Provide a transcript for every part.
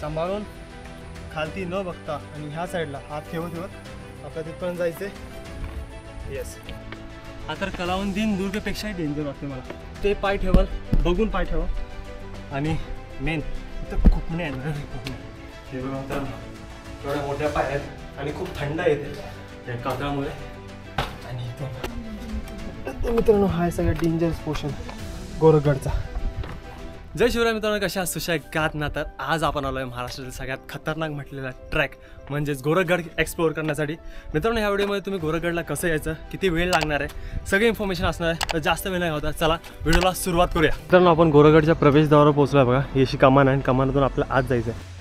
सांभाळून खालती न बघता आणि ह्या साईडला हात ठेवत आपल्या तिथपर्यंत जायचे. येस. हा तर कलावंतीन दुर्गपेक्षाही डेंजर वाटते मला. ते पाय ठेवाल, बघून पाय ठेवा. आणि मेन इथं खुपणे आहे ना, हे बघा तर थोड्या मोठ्या पाय आहेत आणि खूप थंड येते त्या कातळामुळे. आणि इथं मित्रांनो हा आहे सगळ्यात डेंजरस पोर्शन गोरखगडचा. जय शिवराय मित्रांनो, कशा सुशागात ना. तर आज आपण आलो आहे महाराष्ट्रातील सगळ्यात खतरनाक म्हटलेला ट्रॅक म्हणजेच गोरखगड एक्सप्लोअर करण्यासाठी. मित्रांनो ह्या व्हिडिओमध्ये तुम्ही गोरखगडला कसं यायचं, किती वेळ लागणार आहे, सगळी इन्फॉर्मेशन असणार आहे. तर जास्त वेळ नाही होता, चला व्हिडिओला सुरुवात करूया. मित्रांनो आपण गोरखगडच्या प्रवेशद्वारावर पोहोचलो आहे बघा. ही अशी कमान आहे, कमानातून आपल्याला आत जायचं आहे.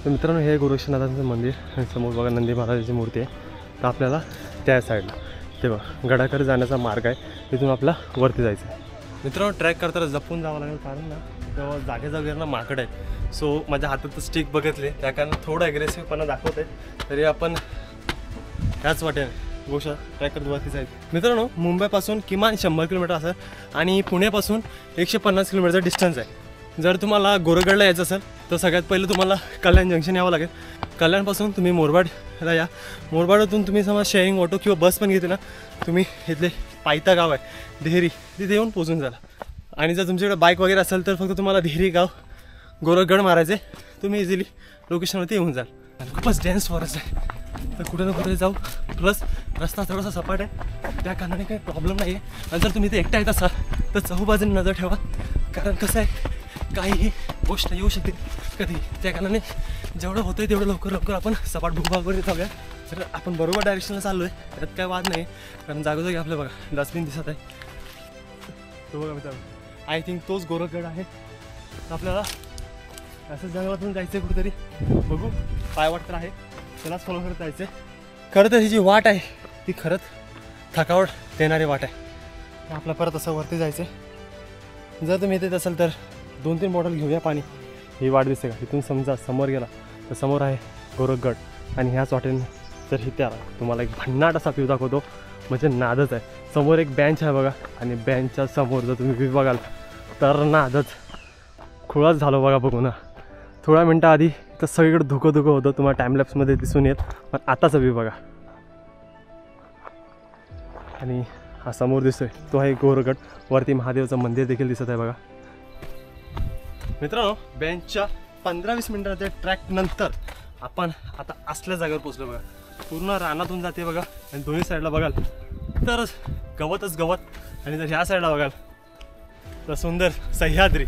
तर मित्रांनो हे गोरक्षनाथांचं मंदिर आणि समोर बघा नंदी महाराजाची मूर्ती आहे. तर आपल्याला त्या साईडला ते बघा गडाकडे जाण्याचा मार्ग आहे, तिथून आपला वरती जायचं आहे. मित्रांनो ट्रॅक करताना जपून जावं लागेल, कारण ना तेव्हा जागेजागेवर ना माकड आहे. सो माझ्या हातात स्टिक बघितले त्या कारण थोडं ॲग्रेसिव्हपणा दाखवते. तरी आपण ह्याच वाटेने गोष्ट ट्रॅक करत वरती जायचं. मित्रांनो मुंबईपासून किमान 100 किलोमीटर असेल आणि पुण्यापासून 150 किलोमीटरचा डिस्टन्स आहे. जर तुम्हाला गोरखगडला यायचं असेल तर सगळ्यात पहिलं तुम्हाला कल्याण जंक्शन यावं लागेल. कल्याणपासून तुम्ही मोरबाडला या. मोरबाडातून तुम्ही समजा शेअरिंग ऑटो किंवा बस पण घेतली ना, तुम्ही इथले पायथा गाव आहे देहरी, तिथे येऊन पोचून झाला. आणि जर तुमच्याकडे बाईक वगैरे असेल तर फक्त तुम्हाला देहरी गाव गोरखगड मारायचे, तुम्ही इझिली लोकेशनवरती येऊन जाल. आणि खूपच डेन्स फॉरेस्ट आहे, तर कुठे ना कुठे जाऊ. प्लस रस्ता थोडासा सपाट आहे, त्या कारणाने काही प्रॉब्लेम नाही आहे. आणि जर तुम्ही इथे एकटा येत असाल तर चहूबाजूने नजर ठेवा, कारण कसं आहे काहीही गोष्ट येऊ शकते कधी. त्या कारणाने जेवढं होतं तेवढं लवकर आपण सपाट भूभागावर जाऊया. तर आपण बरोबर डायरेक्शनला चाललो आहे, त्यात काय वाद नाही. कारण जागोजागी आपलं बघा डस्टबिन दिसत आहे, तो बघा मित्रांनो. आय थिंक तोच गोरखगड आहे. आपल्याला असं जंगलातून जायचं आहे कुठेतरी, बघू पायवाट तर आहे, त्यालाच फॉलो करत जायचं आहे. खरं तर ही जी वाट आहे ती खरंच थकावट देणारी वाट आहे. आपलं परत असं वरती जायचं आहे. जर तुम्ही येत असाल तर 2-3 बॉटल घेऊया पाणी. ही वाट दिसते का, इथून समजा समोर गेला तर समोर आहे गोरखगड. आणि ह्याच वाटेने जर इथे आला तुम्हाला एक भन्नाट असा व्ह्यू दाखवतो, म्हणजे नादच आहे. समोर एक बेंच आहे बघा, आणि बेंचच्या समोर जर तुम्ही व्ह्यू बघाल तर नादच खुळाच झालो बघा बघू ना. थोड्या मिनटं आधी तर सगळीकडे धुकं होतं, तुम्हाला टाईमलॅप्समध्ये दिसून येत, पण आताचा व्ह्यू बघा. आणि हा समोर दिसतोय तो आहे गोरखगड. वरती महादेवाचं मंदिर देखील दिसत आहे बघा. मित्रांनो बेंचच्या 15-20 मिनिटाच्या ट्रॅक नंतर आपण आता असल्या जागेवर पोचलो बघा. पूर्ण रानातून जाते बघा, आणि दोन्ही साईडला बघाल तर गवतच गवत, आणि जर ह्या साईडला बघाल तर सुंदर सह्याद्री.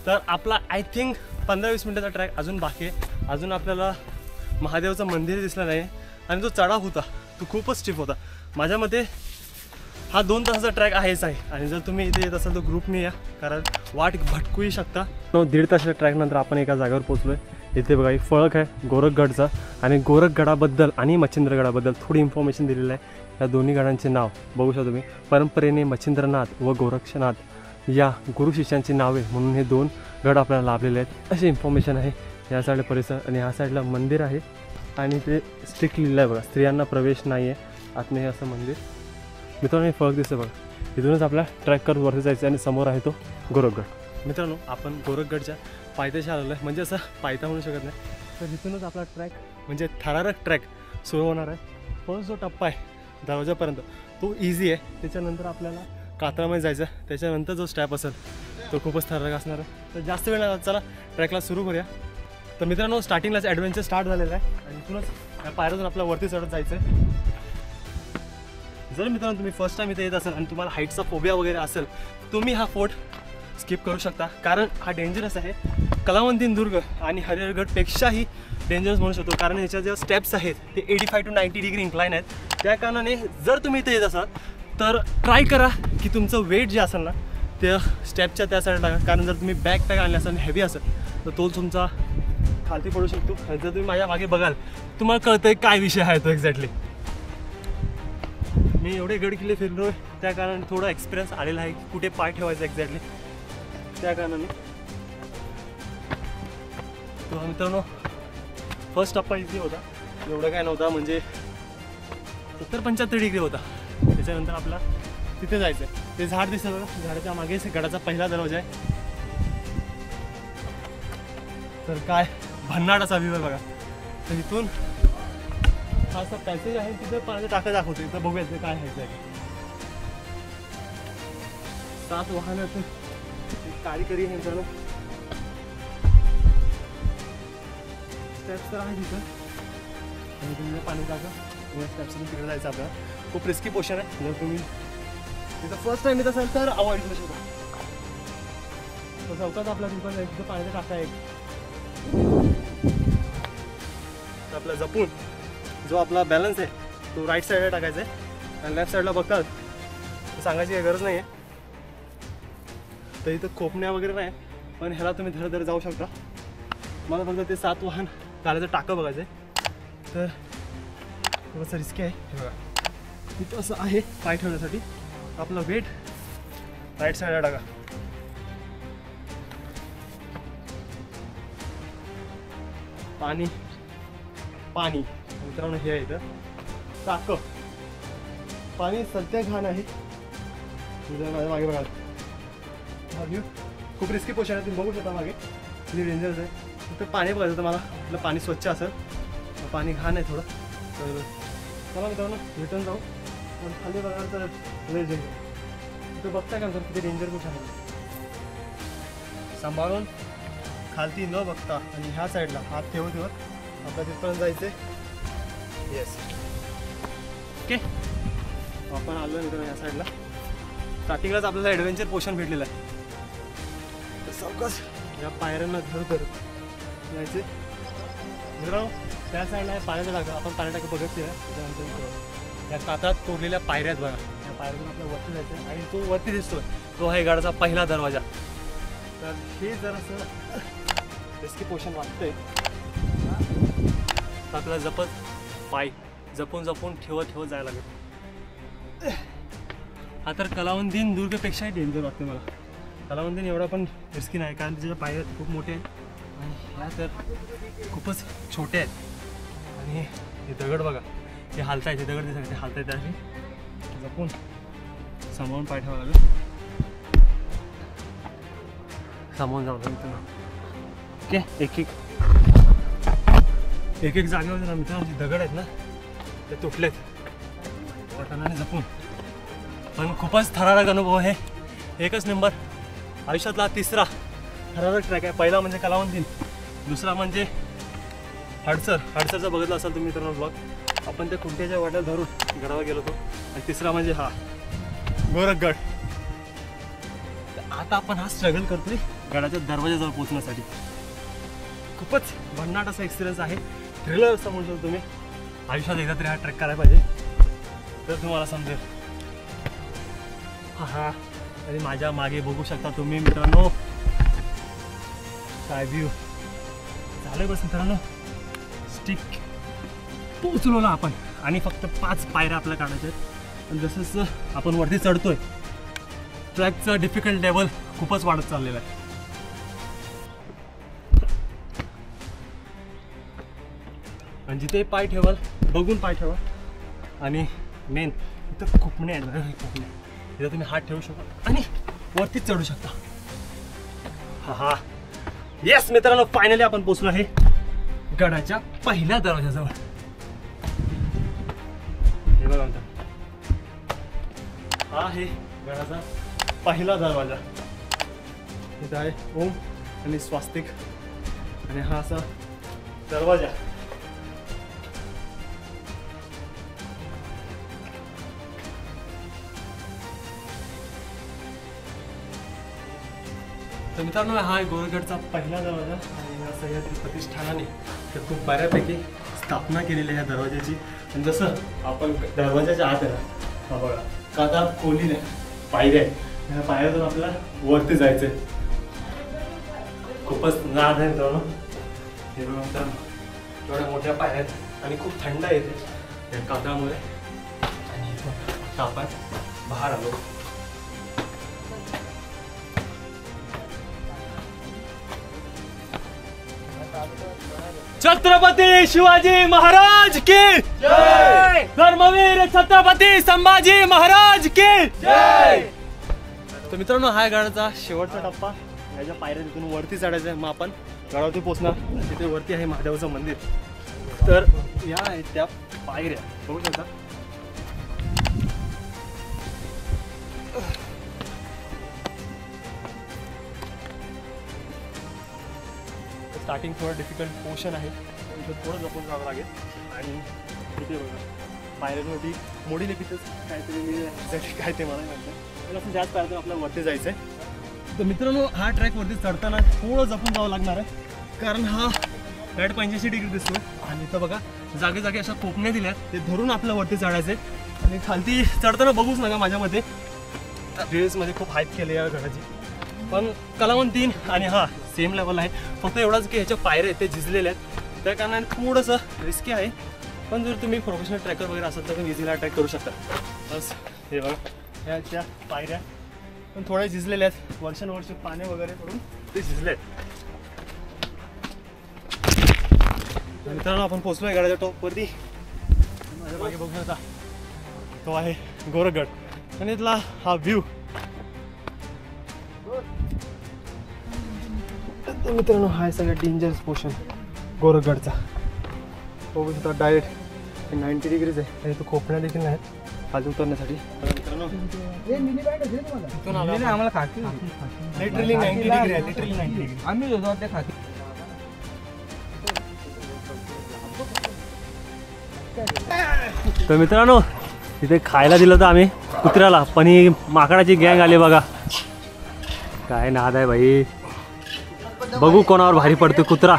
तर आपला आय थिंक 15-20 मिनिटाचा ट्रॅक अजून बाकी आहे. अजून आपल्याला महादेवाचं मंदिर दिसलं नाही, आणि जो चढाव होता तो खूपच स्टिफ होता. माझ्या मते हा 2 तासाचा ट्रॅक आहेच आहे. आणि जर तुम्ही इथे येत असाल तर ग्रुपने या, कारण वाट भटकूही शकता. 1.5 तासाच्या ट्रॅकनंतर आपण एका जागेवर पोचलो आहे. इथे बघा एक फळक आहे गोरखगडचा, आणि गोरखगडाबद्दल आणि मच्छिंद्रगडाबद्दल थोडी इन्फॉर्मेशन दिलेलं आहे. या दोन्ही गडांचे नाव बघू शकता तुम्ही. परंपरेने मच्छिंद्रनाथ व गोरक्षनाथ या गुरु शिष्यांची नावे म्हणून हे 2 गड आपल्याला लाभलेले आहेत, अशी इन्फॉर्मेशन आहे. या साईडला परिसर आणि ह्या साईडला मंदिर आहे, आणि ते स्ट्रिक्ट लिहिलं आहे बघा, स्त्रियांना प्रवेश नाही आहे आतमध्ये असं मंदिर. मित्रांनो हे फळक दिसतं बघा. इथूनच आपल्या ट्रॅक करत वरती जायचं, आणि समोर आहे तो गोरखगड. मित्रांनो आपण गोरखगडच्या पायथ्याशी आलेलो आहे, म्हणजे असं पायथा म्हणू शकत नाही. तर इथूनच आपला ट्रॅक म्हणजे थरारक ट्रॅक सुरू होणार आहे. फर्स्ट जो टप्पा आहे दरवाजापर्यंत तो इझी आहे, त्याच्यानंतर आपल्याला कातळामध्ये जायचं, त्याच्यानंतर जो स्टॅप असेल तो खूपच थरारक असणार आहे. तर जास्त वेळ नाही, चला ट्रॅकला सुरू करूया. तर मित्रांनो स्टार्टिंगलाच ॲडव्हेंचर स्टार्ट झालेला आहे, आणि इथूनच पायऱ्यातून आपल्या वरती चढत जायचं आहे. जर मित्रांनो तुम्ही फर्स्ट टाइम इथे येत असेल आणि तुम्हाला हाईटचा फोबिया वगैरे असेल, तुम्ही हा फोर्ट स्किप करू शकता, कारण हा डेंजरस आहे. कलावंतीन दुर्ग आणि हरिहरगडपेक्षाही डेंजरस म्हणू शकतो, कारण ह्याच्या ज्या स्टेप्स आहेत ते 85 to 90 डिग्री इन्क्लाइन आहेत. त्या कारणाने जर तुम्ही इथे येत असाल तर ट्राय करा की तुमचं वेट जे असेल ना ते स्टेपच्या त्या साईडला टाका, कारण जर तुम्ही बॅग पॅक आणले असेल हेवी असेल तर तो तुमचा खालती पडू शकतो. जर तुम्ही माझ्या मागे बघाल तुम्हाला कळतंय काय विषय आहे तो एक्झॅक्टली. मी एवढे गड किल्ले फिरलो आहे, त्या कारणाने थोडा एक्सपिरियन्स आलेला आहे की कुठे पाय ठेवायचं एक्झॅक्टली. त्या कारणाने तो मित्रांनो फर्स्ट टप्पा इझी होता, एवढा काय नव्हता, म्हणजे 70-75 डिग्री होता. त्याच्यानंतर आपला तिथे जायचं आहे. ते झाड दिसतं बघा, झाडाच्या मागे गडाचा पहिला दरवाजा आहे. तर काय भन्नाटाचा व्ह्यू आहे बघा. तर इथून हा असं पॅसेज आहे, तिथं पाण्याचा टाका दाखवतो. इथं बघूया ते काय आहे. 7 वाहनातून काळीकरी आहे मित्रांनो. स्टेप्स तर आहे तिथं आणि तुम्ही पाणी टाका. स्टेप्सने तिकडे जायचं आपल्याला. खूप रिस्की पोर्शन आहे. जर तुम्ही तिथं फर्स्ट टाइम येत असाल तर अवॉइड करू शकता. तर चौकात आपला दुकान आहे, तिथं पाण्याचा टाका आहे. तर आपला जपून जो आपला बॅलन्स आहे तो राईट साईडला टाकायचा आहे आणि लेफ्ट साईडला बघतात तर सांगायची काही गरज नाही आहे. तर इथं खोपण्या वगैरे नाही, पण ह्याला तुम्ही धड धड जाऊ शकता. मला फक्त ते 7 वाहन गाड्याचं टाकं बघायचं आहे. तर थोडंसं रिस्की आहे. हे बघा तिथं असं आहे पाय ठेवण्यासाठी. आपला वेट राईट साईडला टाका. पाणी पाणी मित्रांनो हे आहे इथं टाकं. पाणी सध्या घाण आहे. माझ्या मागे बघा हा व्ह्यू खूप रिस्की पोर्शन आहे. तुम्ही बघू शकता मागे किती डेंजरस आहे. तिथं पाणी बघायचं तर मला आपलं पाणी स्वच्छ असेल. पाणी घाण आहे थोडं. तर चला मित्रांनो रिटर्न जाऊ. पण खाली बघाल तर लय डेंजर. तिथं बघताय का सर किती डेंजर पोर्शन आहे. सांभाळून खालती न बघता आणि ह्या साईडला हात ठेवत आपल्या तिथपर्यंत जायचं आहे. येस ओके आपण आलो आहे मित्रांनो या साईडला. स्टार्टिंगलाच आपल्याला ॲडव्हेंचर पोर्शन भेटलेलं आहे. तर सावकाश या पायऱ्यांना धर करत जायचे मित्रांनो. त्या साईडला आहे पाण्याचा टाका. आपण पाणी टाका बघितले त्याच्यानंतर या कातात तोडलेल्या पायऱ्या आहेत बघा. या पायऱ्यातून आपल्याला वरती जायचं आणि तो वरती दिसतोय तो आहे गडाचा पहिला दरवाजा. तर हे जरासं रिस्की पोर्शन वाटतंय. तर आपल्याला जपत पाय जपून जपून ठेवत जायला लागेल. हा तर कलावंदीन दुर्गपेक्षाही डेंजर वाटते मला. कलावंदीन एवढा पण रिस्की नाही कारण त्याच्या पायऱ्या खूप मोठे आहेत आणि ह्या तर खूपच छोटे आहेत. आणि हे दगड बघा ते हालतायत. हे दगड दिसत ते हालतायत. आहे जपून सांभाळून पाय ठेवावं लागेल. सांभाळून जावं लागेल. ओके एक एक जागेवर ना मित्रांनो जे दगड आहेत ना ते तुटलेत पटनाने जपून. पण खूपच थरारक अनुभव आहे. एकच नंबर आयुष्यातला तिसरा थरारक ट्रॅक आहे. पहिला म्हणजे कलावंदीन, दुसरा म्हणजे हडसरचा बघितला असाल तुम्ही मित्रांनो ब्लॉग. आपण त्या खुंट्याच्या वाट्याला धरून गडावर गेलो होतो. आणि तिसरा म्हणजे हा गोरखगड. आता आपण हा स्ट्रगल करतोय गडाच्या दरवाजाजवळ पोहोचण्यासाठी. खूपच भन्नाट असा एक्सपिरियन्स आहे. थ्रिलर असं म्हणतो तुम्ही. आयुष्यात एकदा तरी हा ट्रेक करायला पाहिजे तर तुम्हाला समजेल. हा आणि माझ्या मागे बघू शकता तुम्ही मित्रांनो काय व्ह्यू झालं. बस मित्रांनो स्टिक पोचलो ना आपण आणि फक्त 5 पायऱ्या आपल्याला काढायच्या आहेत. आणि जसं आपण वरती चढतोय ट्रॅकचं डिफिकल्ट लेवल खूपच वाढत चाललेलं आहे. आणि जिथे पाय ठेवाल बघून पाय ठेवा. आणि मेन इथं खुपणे आहेत बघा. खुपणे तिथं तुम्ही हात ठेवू शकता आणि वरतीच चढू शकता. हा येस मित्रांनो फायनली आपण पोचलो आहे गडाच्या पहिल्या दरवाजाजवळ. हे बघा हा आहे गडाचा पहिला दरवाजा. इथं आहे ओम आणि स्वास्तिक आणि हा असा दरवाजा. तर मित्रांनो हा आहे गोरखगडचा पहिला दरवाजा. आणि या सह्याद्री प्रतिष्ठानाने तर खूप बऱ्यापैकी स्थापना केलेली आहे ह्या दरवाजाची. आणि जसं आपण दरवाजाच्या आत आहे हा बघा कादा खोलीने पायऱ्या आहेत. ह्या पायऱ्यातून आपल्याला वरती जायचं आहे. खूपच नाद आहे मित्रांनो. हे बघा मित्रांनो एवढ्या मोठ्या पायऱ्या आहेत आणि खूप थंड येते या कादामुळे. आणि आपण बाहेर आलो. छत्रपती शिवाजी महाराज की जय. धर्मवीर छत्रपती संभाजी महाराज की जय. तर मित्रांनो हा गडाचा शेवटचा टप्पा याच्या पायऱ्या तिथून वरती चढायचं आहे. मग आपण गडावरती पोहोचणार. तिथे वरती आहे महादेवाचं मंदिर. तर या आहेत त्या पायऱ्या बघू शकता. स्टार्टिंग थोडं डिफिकल्ट पोर्शन आहे, इथं थोडं जपून जावं लागेल. आणि तिथे बघा पायऱ्यांवरती मोडी लिखितच काहीतरी मी एक्झॅक्टली काय ते मला माहिती नाही. पण आपण त्याच पायऱ्यातून आपल्याला वरती जायचं आहे. तर मित्रांनो हा ट्रॅक वरती चढताना थोडं जपून जावं लागणार आहे, कारण हा डायरेक्ट 85 डिग्री दिसतो. आणि इथं बघा जागे जागे अशा कोपण्या दिल्यात, ते धरून आपल्याला वरती चढायचं आहे. आणि खालती चढताना बघूच नका, माझ्यामध्ये रील्समध्ये खूप हाईप केली या गडाची. पण कलावंत 3 आणि हा सेम लेवल आहे. फक्त एवढाच की ह्याच्या पायऱ्या आहेत ते झिजलेले आहेत, त्या कारणाने थोडंसं रिस्की आहे. पण जर तुम्ही प्रोफेशनल ट्रॅकर वगैरे असाल तर तुम्ही इझिली ट्रॅक करू शकता. बस हे बघा ह्याच्या पायऱ्या पण थोड्या झिजलेल्या आहेत, वर्षानुवर्ष पाणी वगैरे पडून ते झिजले आहेत. मित्रांनो आपण पोहोचलो आहे गडाच्या टॉपवरती. माझ्या मागे बघू शकता तो आहे गोरखगड आणि इथला हा व्ह्यू. मित्रांनो हा आहे सगळ्यात डेंजरस पोर्शन गोरखगडचा. बघू शकता डायरेक्ट 90 डिग्रीज आहे आणि तो खोपण्या देखील नाहीत खाली उतरण्यासाठी. मित्रांनो आम्हाला खाकी लिटरली 90 डिग्री आहे, लिटरली 90 डिग्री. आम्ही होतो त्या खाकी. तर मित्रांनो तिथे खायला दिलं तर आम्ही कुत्र्याला, पण ही माकडाची गँग आली बघा. काय नाद आहे भाई. बघू कोणावर भारी पडतो. कुत्रा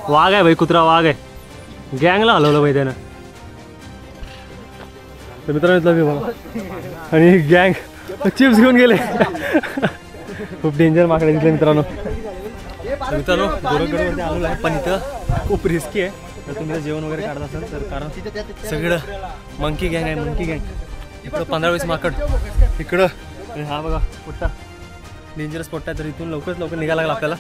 वाघ आहे भाई, कुत्रा वाघ आहे. गँगला हलवलं भाई त्यानं. तर मित्रांनो इथलं मी बघा आणि गँग चिप्स घेऊन गेले. खूप डेंजर माकडे दिसले मित्रांनो. मित्रांनो गोरखगडवरती आलेलो आहे, पण इथं खूप रिस्की आहे. तर तुम्ही जेवण वगैरे काढत असाल तर, कारण सगळं मंकी गँग आहे. मंकी गँग इकडं 15-20 माकड इकडं. आणि हा बघा पोट्टा डेंजरस पोट्टा आहे, तर इथून लवकरच लवकर निघायला लागला आपल्याला.